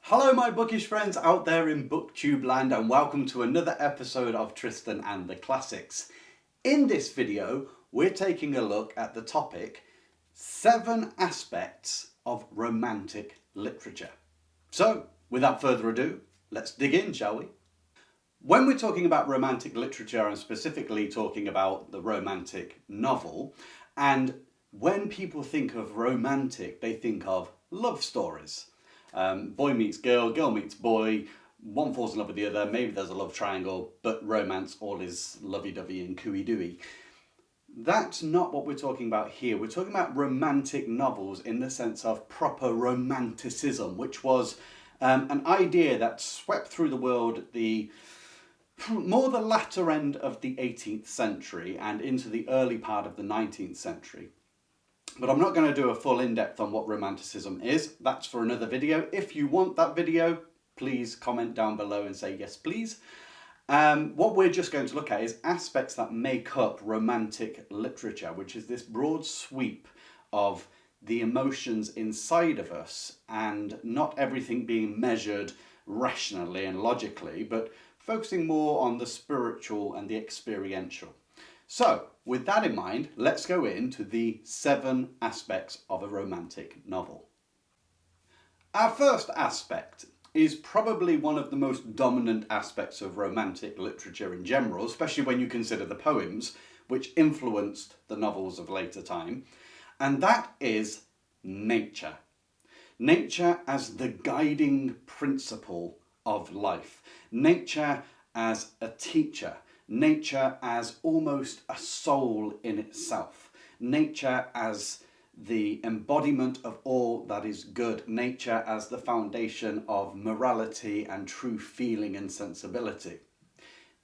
Hello my bookish friends out there in booktube land, and welcome to another episode of Tristan and the Classics. In this video we're taking a look at the topic 7 aspects of romantic literature. So without further ado, let's dig in, shall we? When we're talking about romantic literature, I'm specifically talking about the romantic novel, and when people think of romantic they think of love stories. Boy meets girl, girl meets boy, one falls in love with the other, maybe there's a love triangle, but romance, all is lovey-dovey and cooey-dooey. That's not what we're talking about here. We're talking about romantic novels in the sense of proper romanticism, which was an idea that swept through the world at the latter end of the 18th century and into the early part of the 19th century. But I'm not going to do a full in-depth on what romanticism is. That's for another video. If you want that video, please comment down below and say yes please. What we're just going to look at is aspects that make up romantic literature, which is this broad sweep of the emotions inside of us and not everything being measured rationally and logically, but focusing more on the spiritual and the experiential. So, with that in mind, let's go into the 7 aspects of a romantic novel. Our first aspect is probably one of the most dominant aspects of romantic literature in general, especially when you consider the poems which influenced the novels of later time, and that is nature. Nature as the guiding principle of life. Nature as a teacher. Nature as almost a soul in itself. Nature as the embodiment of all that is good. Nature as the foundation of morality and true feeling and sensibility.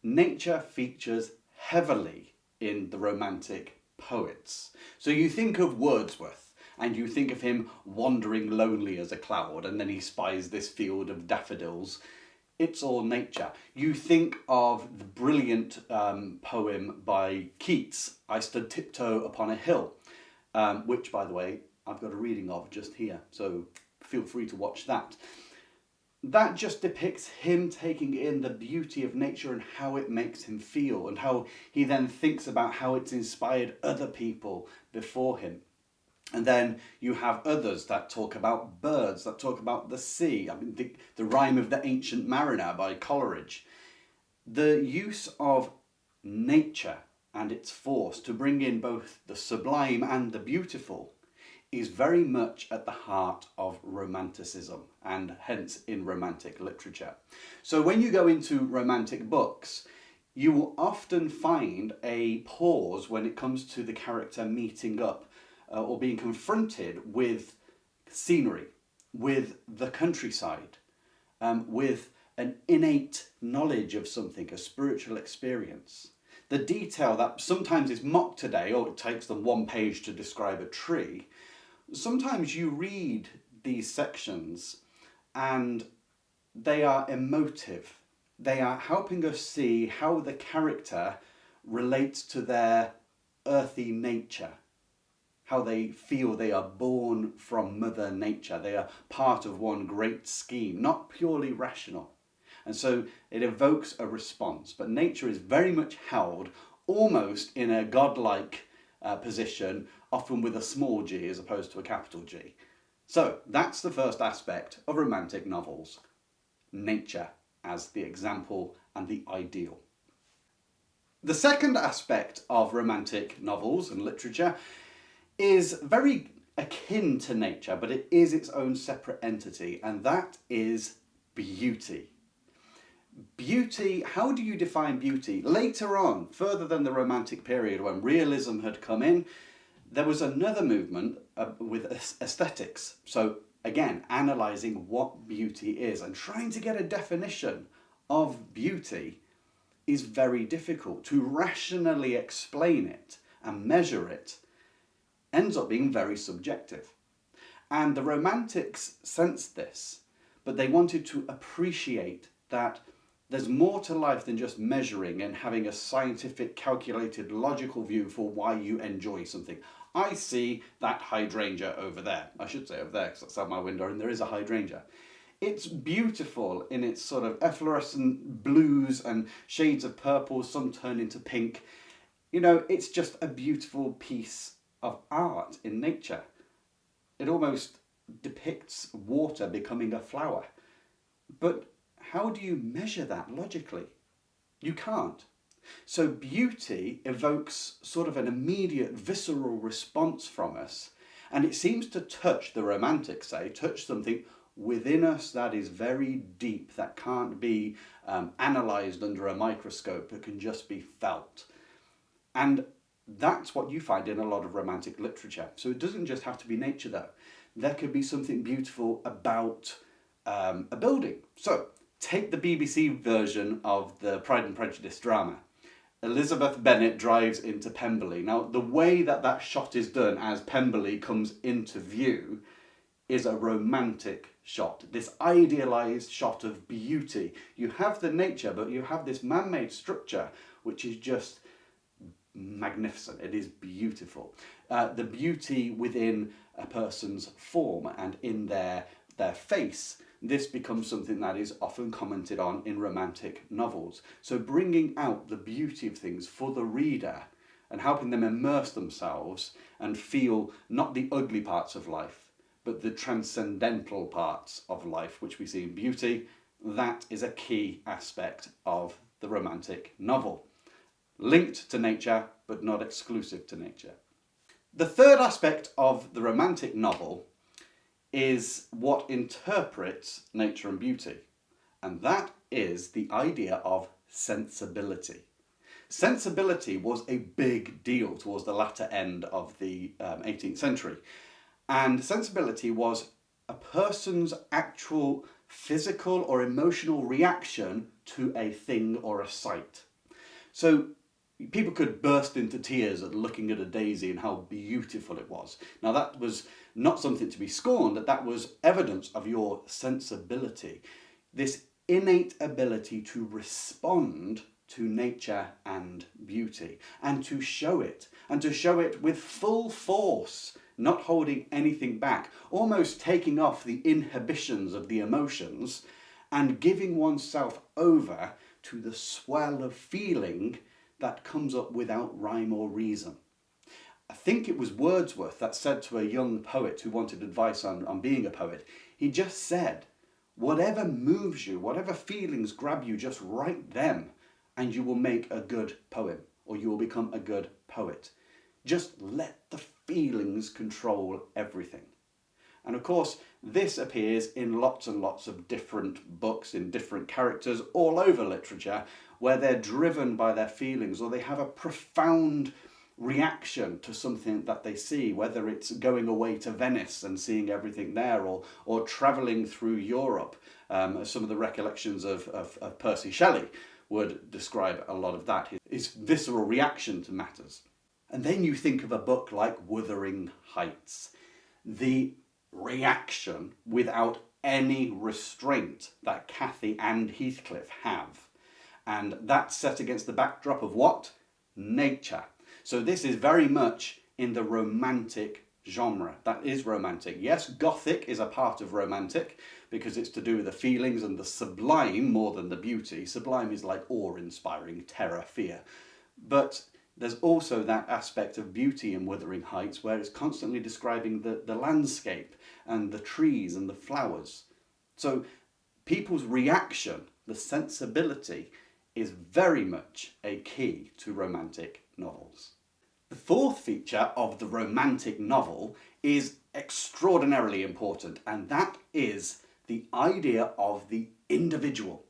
Nature features heavily in the romantic poets. So you think of Wordsworth and you think of him wandering lonely as a cloud, and then he spies this field of daffodils. It's all nature. You think of the brilliant poem by Keats, I Stood Tiptoe Upon a Hill, which, by the way, I've got a reading of just here, so feel free to watch that. That just depicts him taking in the beauty of nature and how it makes him feel, and how he then thinks about how it's inspired other people before him. And then you have others that talk about birds, that talk about the sea. I mean, the Rime of the Ancient Mariner by Coleridge. The use of nature and its force to bring in both the sublime and the beautiful is very much at the heart of romanticism, and hence in romantic literature. So when you go into romantic books, you will often find a pause when it comes to the character meeting up or being confronted with scenery, with the countryside, with an innate knowledge of something, a spiritual experience. The detail that sometimes is mocked today, or it takes them 1 page to describe a tree. Sometimes you read these sections and they are emotive. They are helping us see how the character relates to their earthy nature. How they feel they are born from Mother Nature. They are part of one great scheme, not purely rational. And so it evokes a response. But nature is very much held almost in a godlike position, often with a small g as opposed to a capital G. So that's the first aspect of romantic novels. Nature as the example and the ideal. The second aspect of romantic novels and literature is very akin to nature, but it is its own separate entity, and that is beauty. Beauty, how do you define beauty? Later on, further than the Romantic period, when realism had come in, there was another movement with aesthetics. So again, analysing what beauty is and trying to get a definition of beauty is very difficult. To rationally explain it and measure it ends up being very subjective. And the Romantics sensed this, but they wanted to appreciate that there's more to life than just measuring and having a scientific, calculated, logical view for why you enjoy something. I see that hydrangea over there. I should say over there because that's out my window and there is a hydrangea. It's beautiful in its sort of efflorescent blues and shades of purple, some turn into pink. You know, it's just a beautiful piece of art in nature. It almost depicts water becoming a flower. But how do you measure that logically? You can't. So beauty evokes sort of an immediate visceral response from us, and it seems to touch, the romantics say, touch something within us that is very deep, that can't be analysed under a microscope, but can just be felt. And that's what you find in a lot of romantic literature. So it doesn't just have to be nature though. There could be something beautiful about a building. So take the BBC version of the Pride and Prejudice drama. Elizabeth Bennet drives into Pemberley. Now, the way that that shot is done as Pemberley comes into view is a romantic shot. This idealised shot of beauty. You have the nature, but you have this man-made structure, which is just magnificent. It is beautiful. The beauty within a person's form and in their face. This becomes something that is often commented on in romantic novels. So bringing out the beauty of things for the reader and helping them immerse themselves and feel not the ugly parts of life, but the transcendental parts of life, which we see in beauty, that is a key aspect of the romantic novel. Linked to nature, but not exclusive to nature. The third aspect of the romantic novel is what interprets nature and beauty, and that is the idea of sensibility. Sensibility was a big deal towards the latter end of the 18th century, and sensibility was a person's actual physical or emotional reaction to a thing or a sight. So people could burst into tears at looking at a daisy and how beautiful it was. Now that was not something to be scorned, that was evidence of your sensibility. This innate ability to respond to nature and beauty, and to show it with full force, not holding anything back, almost taking off the inhibitions of the emotions and giving oneself over to the swell of feeling that comes up without rhyme or reason. I think it was Wordsworth that said to a young poet who wanted advice on being a poet, he just said, whatever moves you, whatever feelings grab you, just write them and you will make a good poem, or you will become a good poet. Just let the feelings control everything. And of course, this appears in lots and lots of different books, in different characters all over literature, where they're driven by their feelings, or they have a profound reaction to something that they see, whether it's going away to Venice and seeing everything there, or travelling through Europe. Some of the recollections of Percy Shelley would describe a lot of that, his visceral reaction to matters. And then you think of a book like Wuthering Heights. The reaction without any restraint that Cathy and Heathcliff have. And that's set against the backdrop of what? Nature. So this is very much in the romantic genre. That is romantic. Yes, Gothic is a part of romantic because it's to do with the feelings and the sublime more than the beauty. Sublime is like awe-inspiring, terror, fear. But there's also that aspect of beauty in Wuthering Heights where it's constantly describing the landscape and the trees and the flowers. So people's reaction, the sensibility, is very much a key to romantic novels. The fourth feature of the romantic novel is extraordinarily important, and that is the idea of the individual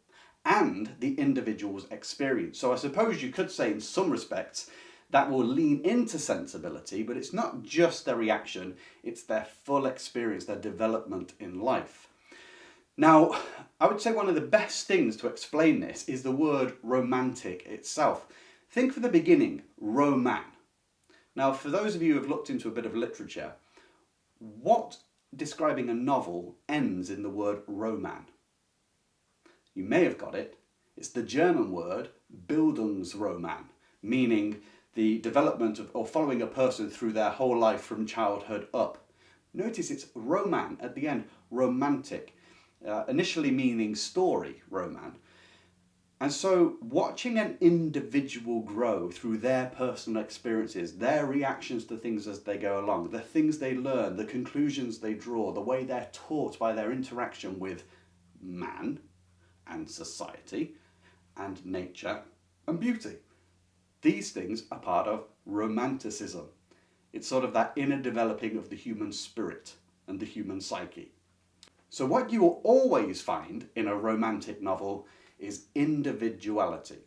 and the individual's experience. So I suppose you could say in some respects that will lean into sensibility, but it's not just their reaction, it's their full experience, their development in life. Now, I would say one of the best things to explain this is the word romantic itself. Think for the beginning, roman. Now, for those of you who have looked into a bit of literature, what describing a novel ends in the word roman? You may have got it. It's the German word Bildungsroman, meaning the development of or following a person through their whole life from childhood up. Notice it's roman at the end, romantic. initially meaning story, roman. And so watching an individual grow through their personal experiences, their reactions to things as they go along, the things they learn, the conclusions they draw, the way they're taught by their interaction with man and society and nature and beauty. These things are part of romanticism. It's sort of that inner developing of the human spirit and the human psyche. So what you will always find in a romantic novel is individuality.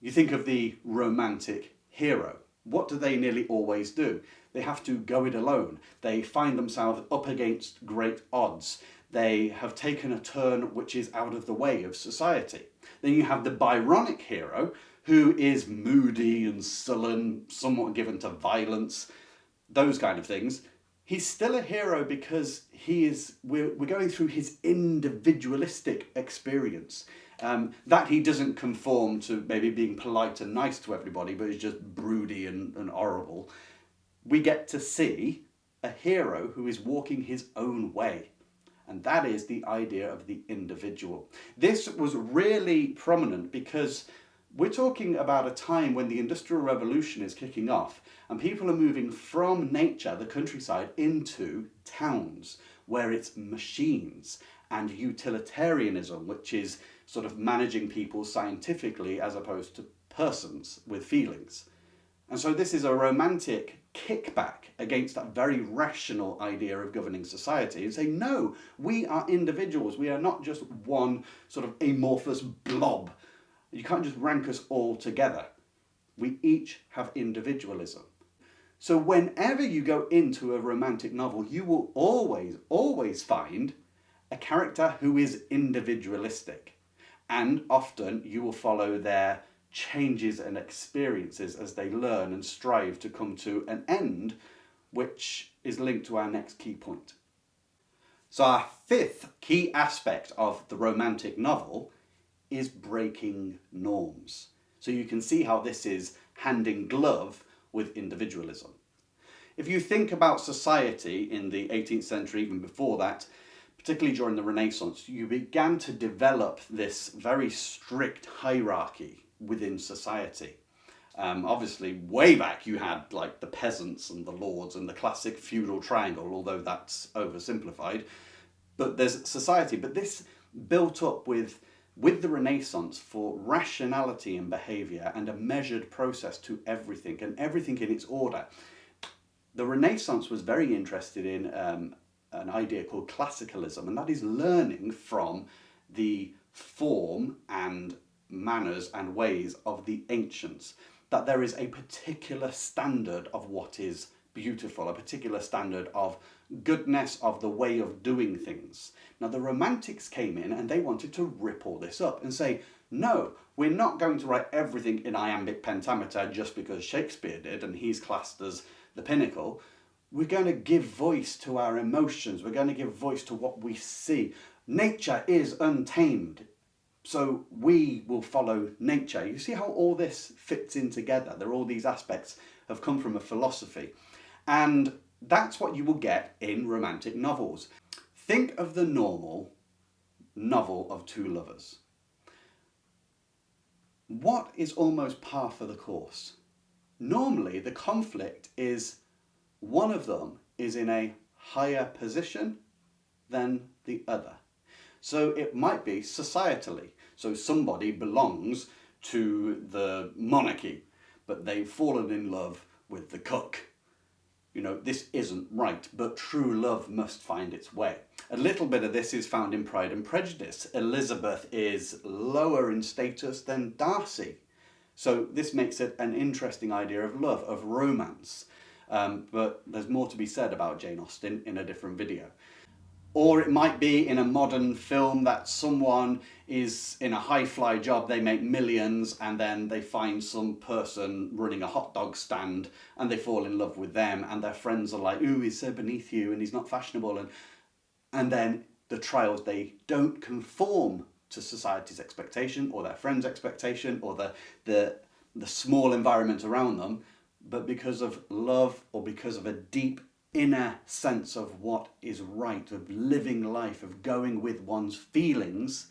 You think of the romantic hero. What do they nearly always do? They have to go it alone. They find themselves up against great odds. They have taken a turn which is out of the way of society. Then you have the Byronic hero, who is moody and sullen, somewhat given to violence, those kind of things. He's still a hero because we're going through his individualistic experience. That he doesn't conform to maybe being polite and nice to everybody, but is just broody and horrible. We get to see a hero who is walking his own way. And that is the idea of the individual. This was really prominent because we're talking about a time when the Industrial Revolution is kicking off and people are moving from nature, the countryside, into towns where it's machines and utilitarianism, which is sort of managing people scientifically as opposed to persons with feelings. And so this is a romantic kickback against that very rational idea of governing society and say, no, we are individuals. We are not just one sort of amorphous blob. You can't just rank us all together. We each have individualism. So whenever you go into a romantic novel, you will always find a character who is individualistic. And often you will follow their changes and experiences as they learn and strive to come to an end, which is linked to our next key point. So our fifth key aspect of the romantic novel is breaking norms. So you can see how this is hand in glove with individualism. If you think about society in the 18th century, even before that, particularly during the Renaissance, you began to develop this very strict hierarchy within society. Obviously, way back you had like the peasants and the lords and the classic feudal triangle, although that's oversimplified. But there's society. But this built up with the Renaissance for rationality in behaviour and a measured process to everything and everything in its order. The Renaissance was very interested in an idea called classicalism, and that is learning from the form and manners and ways of the ancients, that there is a particular standard of what is beautiful, a particular standard of goodness, of the way of doing things. Now the Romantics came in and they wanted to rip all this up and say, no, we're not going to write everything in iambic pentameter just because Shakespeare did and he's classed as the pinnacle. We're going to give voice to our emotions. We're going to give voice to what we see. Nature is untamed, so we will follow nature. You see how all this fits in together? There are all these aspects have come from a philosophy. And that's what you will get in romantic novels. Think of the normal novel of two lovers. What is almost par for the course? Normally the conflict is one of them is in a higher position than the other. So it might be societally. So somebody belongs to the monarchy, but they've fallen in love with the cook. You know, this isn't right, but true love must find its way. A little bit of this is found in Pride and Prejudice. Elizabeth is lower in status than Darcy. So this makes it an interesting idea of love, of romance. But there's more to be said about Jane Austen in a different video. Or it might be in a modern film that someone is in a high-fly job, they make millions, and then they find some person running a hot dog stand and they fall in love with them, and their friends are like, ooh, he's so beneath you and he's not fashionable. And then the trials, they don't conform to society's expectation or their friends' expectation or the small environment around them, but because of love or because of a deep inner sense of what is right, of living life, of going with one's feelings,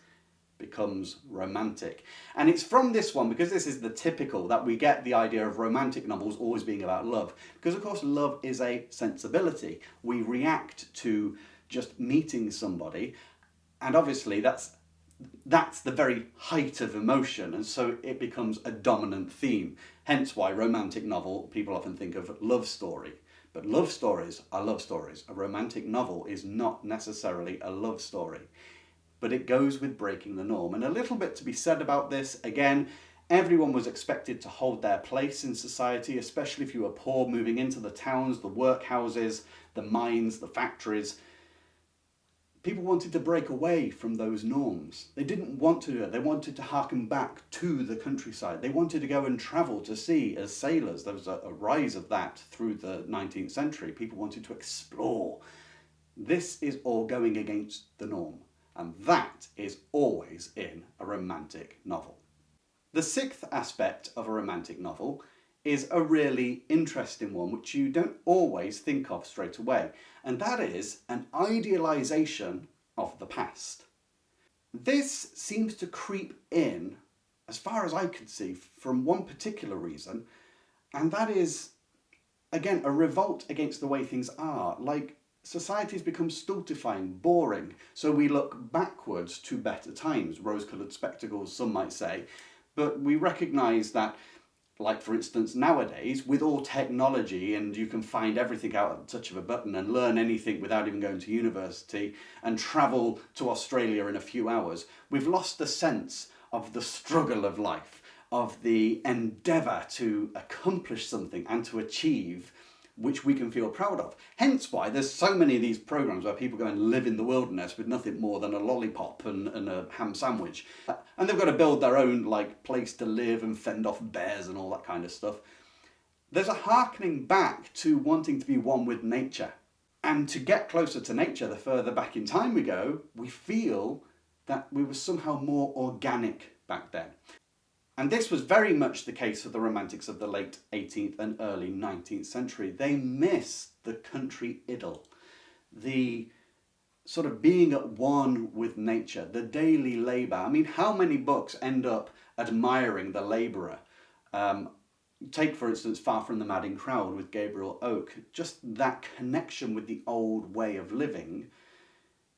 becomes romantic. And it's from this one, because this is the typical, that we get the idea of romantic novels always being about love. Because of course love is a sensibility. We react to just meeting somebody, and obviously that's the very height of emotion, and so it becomes a dominant theme. Hence why romantic novel, people often think of love story. But love stories are love stories. A romantic novel is not necessarily a love story. But it goes with breaking the norm. And a little bit to be said about this. Again, everyone was expected to hold their place in society, especially if you were poor, moving into the towns, the workhouses, the mines, the factories. People wanted to break away from those norms. They didn't want to do it. They wanted to harken back to the countryside. They wanted to go and travel to sea as sailors. There was a rise of that through the 19th century. People wanted to explore. This is all going against the norm. And that is always in a romantic novel. The sixth aspect of a romantic novel is a really interesting one, which you don't always think of straight away, and that is an idealization of the past. This seems to creep in, as far as I can see, from one particular reason, and that is, again, a revolt against the way things are. Like, society's become stultifying, boring, so we look backwards to better times, rose-coloured spectacles, some might say, but we recognise that, like for instance nowadays, with all technology, and you can find everything out at the touch of a button and learn anything without even going to university and travel to Australia in a few hours, we've lost the sense of the struggle of life, of the endeavour to accomplish something and to achieve, which we can feel proud of. Hence why there's so many of these programs where people go and live in the wilderness with nothing more than a lollipop and a ham sandwich. And they've got to build their own place to live and fend off bears and all that kind of stuff. There's a harkening back to wanting to be one with nature. And to get closer to nature, the further back in time we go, we feel that we were somehow more organic back then. And this was very much the case for the romantics of the late 18th and early 19th century. They missed the country idyll, the sort of being at one with nature, the daily labour. I mean, how many books end up admiring the labourer? Take, for instance, Far From the Madding Crowd with Gabriel Oak. Just that connection with the old way of living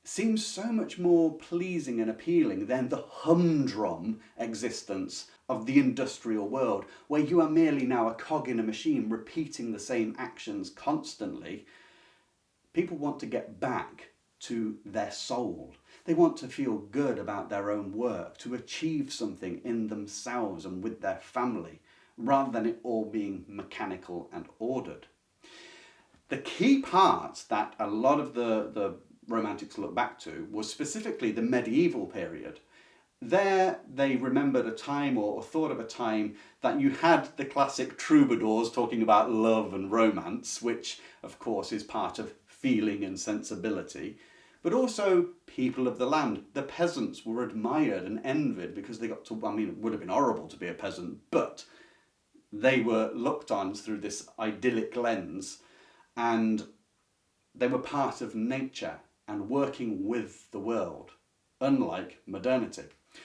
seems so much more pleasing and appealing than the humdrum existence of the industrial world, where you are merely now a cog in a machine repeating the same actions constantly. People want to get back to their soul. They want to feel good about their own work, to achieve something in themselves and with their family, rather than it all being mechanical and ordered. The key part that a lot of the romantics look back to was specifically the medieval period. There they remembered a time, or thought of a time, that you had the classic troubadours talking about love and romance, which of course is part of feeling and sensibility, but also people of the land. The peasants were admired and envied because they got to, I mean, it would have been horrible to be a peasant, but they were looked on through this idyllic lens, and they were part of nature and working with the world, unlike modernity.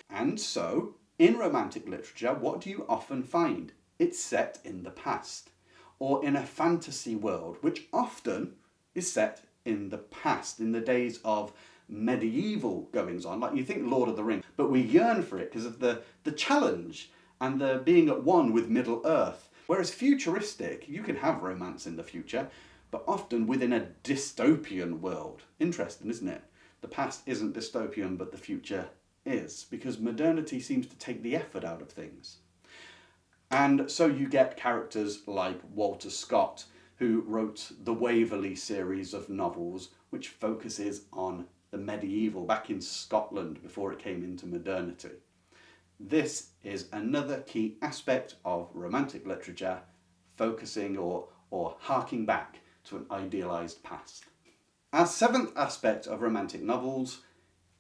And so, in romantic literature, what do you often find? It's set in the past, or in a fantasy world, which often is set in the past, in the days of medieval goings on. Like, you think Lord of the Rings, but we yearn for it because of the challenge and the being at one with Middle Earth. Whereas futuristic, you can have romance in the future, but often within a dystopian world. Interesting, isn't it? The past isn't dystopian, but the future is, because modernity seems to take the effort out of things. And so you get characters like Walter Scott, who wrote the Waverley series of novels, which focuses on the medieval, back in Scotland before it came into modernity. This is another key aspect of romantic literature, focusing or harking back to an idealised past. Our seventh aspect of romantic novels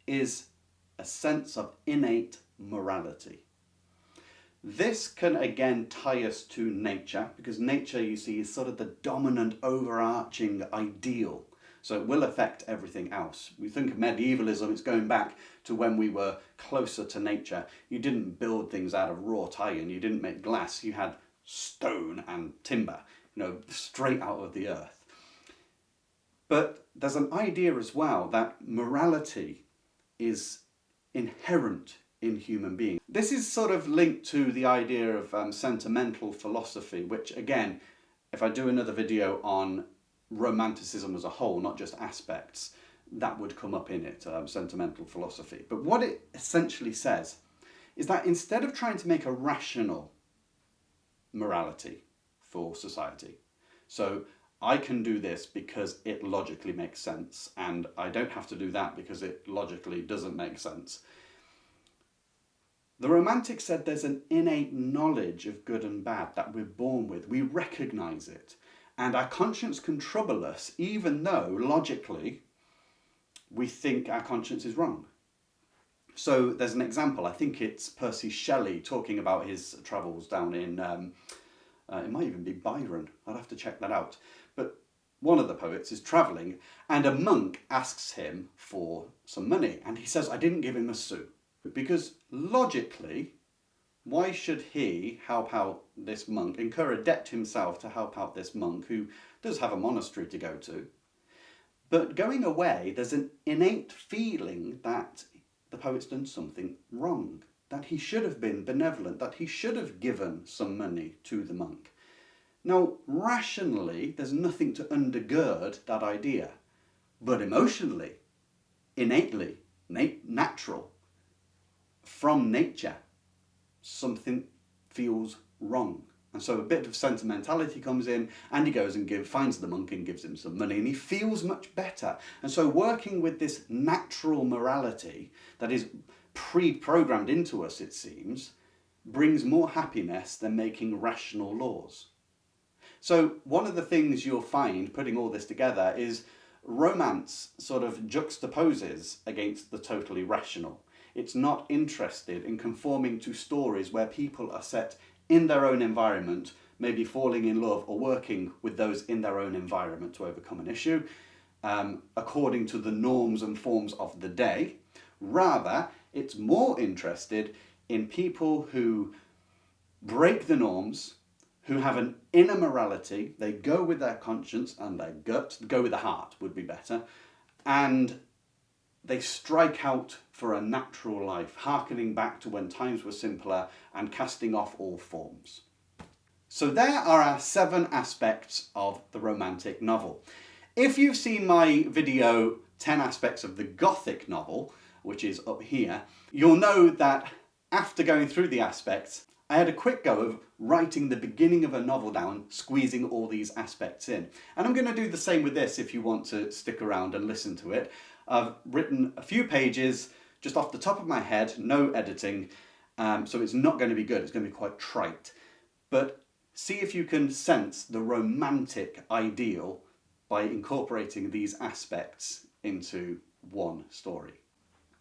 is a sense of innate morality. This can again tie us to nature, because nature, you see, is sort of the dominant overarching ideal. So it will affect everything else. We think of medievalism, it's going back to when we were closer to nature. You didn't build things out of wrought iron, you didn't make glass, you had stone and timber, straight out of the earth. But there's an idea as well that morality is inherent in human beings. This is sort of linked to the idea of sentimental philosophy, which again, if I do another video on romanticism as a whole, not just aspects, that would come up in it, sentimental philosophy. But what it essentially says is that instead of trying to make a rational morality for society, so I can do this because it logically makes sense, and I don't have to do that because it logically doesn't make sense. The Romantics said there's an innate knowledge of good and bad that we're born with. We recognise it. And our conscience can trouble us even though, logically, we think our conscience is wrong. So there's an example. I think it's Percy Shelley talking about his travels down in, it might even be Byron. I'd have to check that out. But one of the poets is travelling and a monk asks him for some money. And he says, I didn't give him a sou. Because logically, why should he help out this monk, incur a debt himself to help out this monk who does have a monastery to go to? But going away, there's an innate feeling that the poet's done something wrong, that he should have been benevolent, that he should have given some money to the monk. Now, rationally, there's nothing to undergird that idea, but emotionally, innately, natural, from nature, something feels wrong. And so a bit of sentimentality comes in, and he goes and finds the monk and gives him some money, and he feels much better. And so working with this natural morality that is pre-programmed into us, it seems, brings more happiness than making rational laws. So one of the things you'll find putting all this together is romance sort of juxtaposes against the totally rational. It's not interested in conforming to stories where people are set in their own environment, maybe falling in love or working with those in their own environment to overcome an issue, according to the norms and forms of the day. Rather, it's more interested in people who break the norms, who have an inner morality, they go with their conscience and their gut, go with the heart would be better, and they strike out for a natural life, hearkening back to when times were simpler and casting off all forms. So there are our 7 aspects of the romantic novel. If you've seen my video 10 aspects of the Gothic novel, which is up here, you'll know that after going through the aspects, I had a quick go of writing the beginning of a novel down, squeezing all these aspects in. And I'm going to do the same with this if you want to stick around and listen to it. I've written a few pages just off the top of my head, no editing, so it's not going to be good, it's going to be quite trite. But see if you can sense the romantic ideal by incorporating these aspects into one story.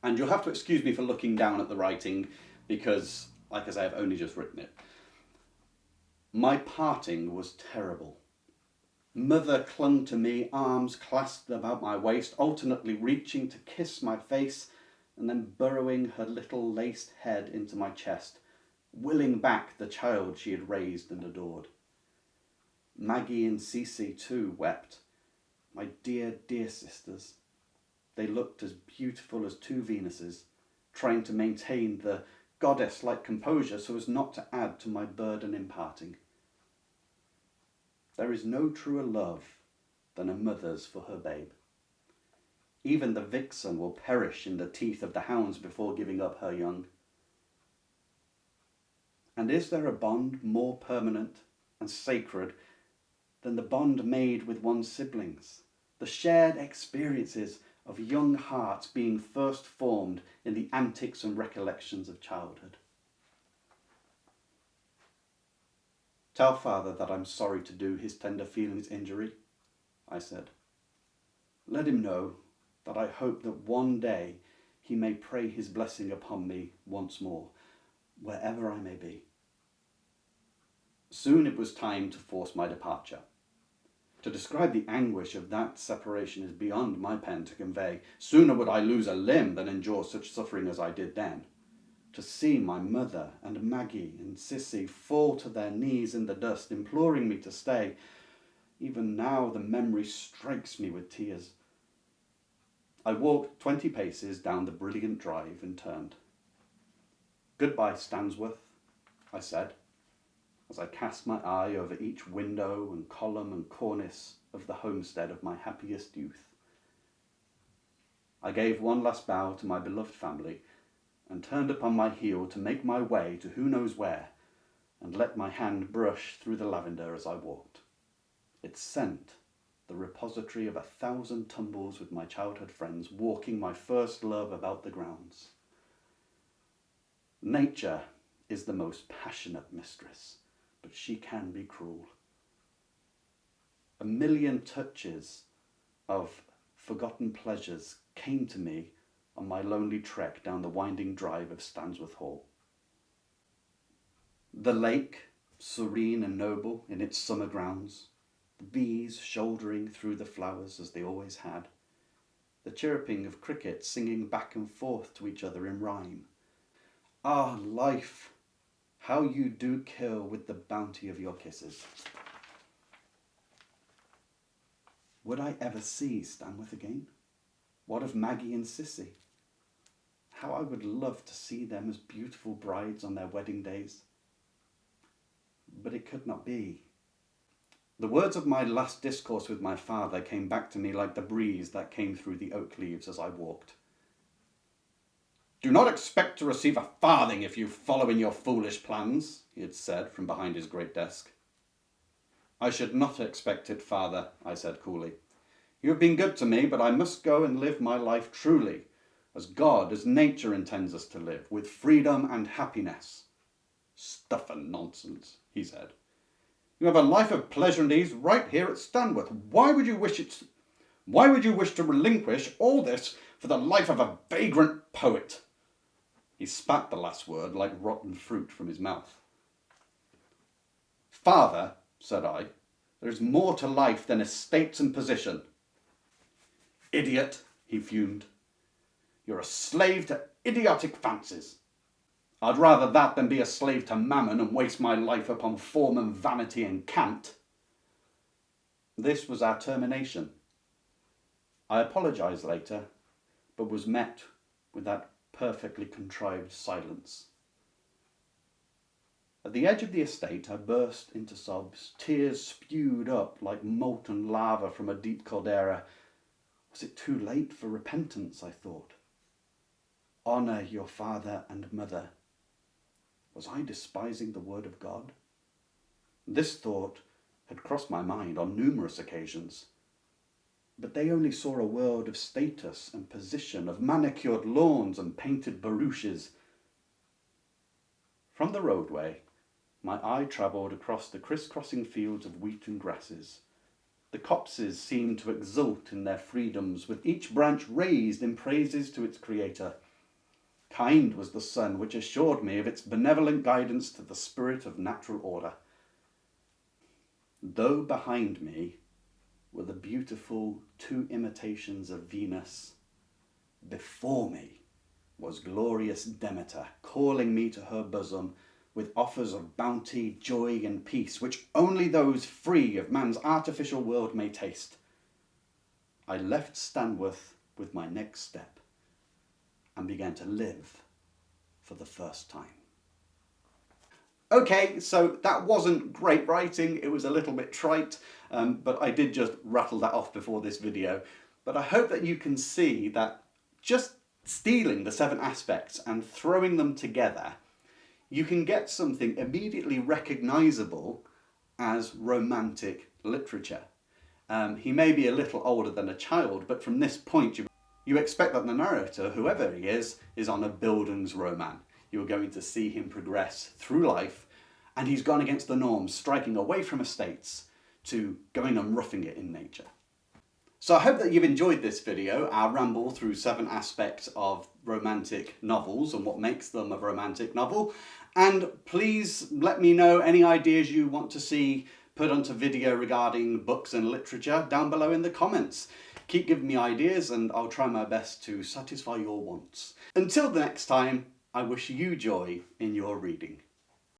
And you'll have to excuse me for looking down at the writing because, like I say, I've only just written it. My parting was terrible. Mother clung to me, arms clasped about my waist, alternately reaching to kiss my face and then burrowing her little laced head into my chest, willing back the child she had raised and adored. Maggie and Cece too wept. My dear, dear sisters. They looked as beautiful as 2 Venuses, trying to maintain the goddess-like composure so as not to add to my burden in parting. There is no truer love than a mother's for her babe. Even the vixen will perish in the teeth of the hounds before giving up her young. And is there a bond more permanent and sacred than the bond made with one's siblings, the shared experiences of young hearts being first formed in the antics and recollections of childhood? Tell father that I'm sorry to do his tender feelings injury, I said. Let him know that I hope that one day he may pray his blessing upon me once more, wherever I may be. Soon it was time to force my departure. To describe the anguish of that separation is beyond my pen to convey. Sooner would I lose a limb than endure such suffering as I did then. To see my mother and Maggie and Sissy fall to their knees in the dust, imploring me to stay. Even now the memory strikes me with tears. I walked 20 paces down the brilliant drive and turned. "Goodbye, Stansworth," I said, as I cast my eye over each window and column and cornice of the homestead of my happiest youth. I gave one last bow to my beloved family and turned upon my heel to make my way to who knows where, and let my hand brush through the lavender as I walked. Its scent, the repository of 1,000 tumbles with my childhood friends, walking my first love about the grounds. Nature is the most passionate mistress, but she can be cruel. A million touches of forgotten pleasures came to me on my lonely trek down the winding drive of Stansworth Hall. The lake, serene and noble in its summer grounds, the bees shouldering through the flowers as they always had, the chirruping of crickets singing back and forth to each other in rhyme. Ah, life, how you do kill with the bounty of your kisses. Would I ever see Stanworth again? What of Maggie and Sissy? How I would love to see them as beautiful brides on their wedding days. But it could not be. The words of my last discourse with my father came back to me like the breeze that came through the oak leaves as I walked. "Do not expect to receive a farthing if you follow in your foolish plans," he had said from behind his great desk. "I should not expect it, father," I said coolly. "You have been good to me, but I must go and live my life truly, as God, as nature intends us to live, with freedom and happiness." "Stuff and nonsense," he said. "You have a life of pleasure and ease right here at Stanworth. Why would you wish to relinquish all this for the life of a vagrant poet?" He spat the last word like rotten fruit from his mouth. "Father," said I, "there is more to life than estates and position." "Idiot," he fumed. "You're a slave to idiotic fancies. I'd rather that than be a slave to mammon and waste my life upon form and vanity and cant." This was our termination. I apologised later, but was met with that perfectly contrived silence. At the edge of the estate I burst into sobs. Tears spewed up like molten lava from a deep caldera. Was it too late for repentance, I thought? Honour your father and mother. Was I despising the word of God? This thought had crossed my mind on numerous occasions. But they only saw a world of status and position, of manicured lawns and painted barouches. From the roadway, my eye travelled across the criss-crossing fields of wheat and grasses. The copses seemed to exult in their freedoms, with each branch raised in praises to its creator. Kind was the sun which assured me of its benevolent guidance to the spirit of natural order. Though behind me were the beautiful two imitations of Venus, before me was glorious Demeter, calling me to her bosom with offers of bounty, joy, and peace, which only those free of man's artificial world may taste. I left Stanworth with my next step and began to live for the first time. Okay, so that wasn't great writing. It was a little bit trite, but I did just rattle that off before this video. But I hope that you can see that just stealing the 7 aspects and throwing them together, you can get something immediately recognisable as romantic literature. He may be a little older than a child, but from this point you expect that the narrator, whoever he is on a Bildungsroman. You're going to see him progress through life, and he's gone against the norms, striking away from estates to going and roughing it in nature. So I hope that you've enjoyed this video, our ramble through 7 aspects of romantic novels and what makes them a romantic novel. And please let me know any ideas you want to see put onto video regarding books and literature down below in the comments. Keep giving me ideas and I'll try my best to satisfy your wants. Until the next time, I wish you joy in your reading.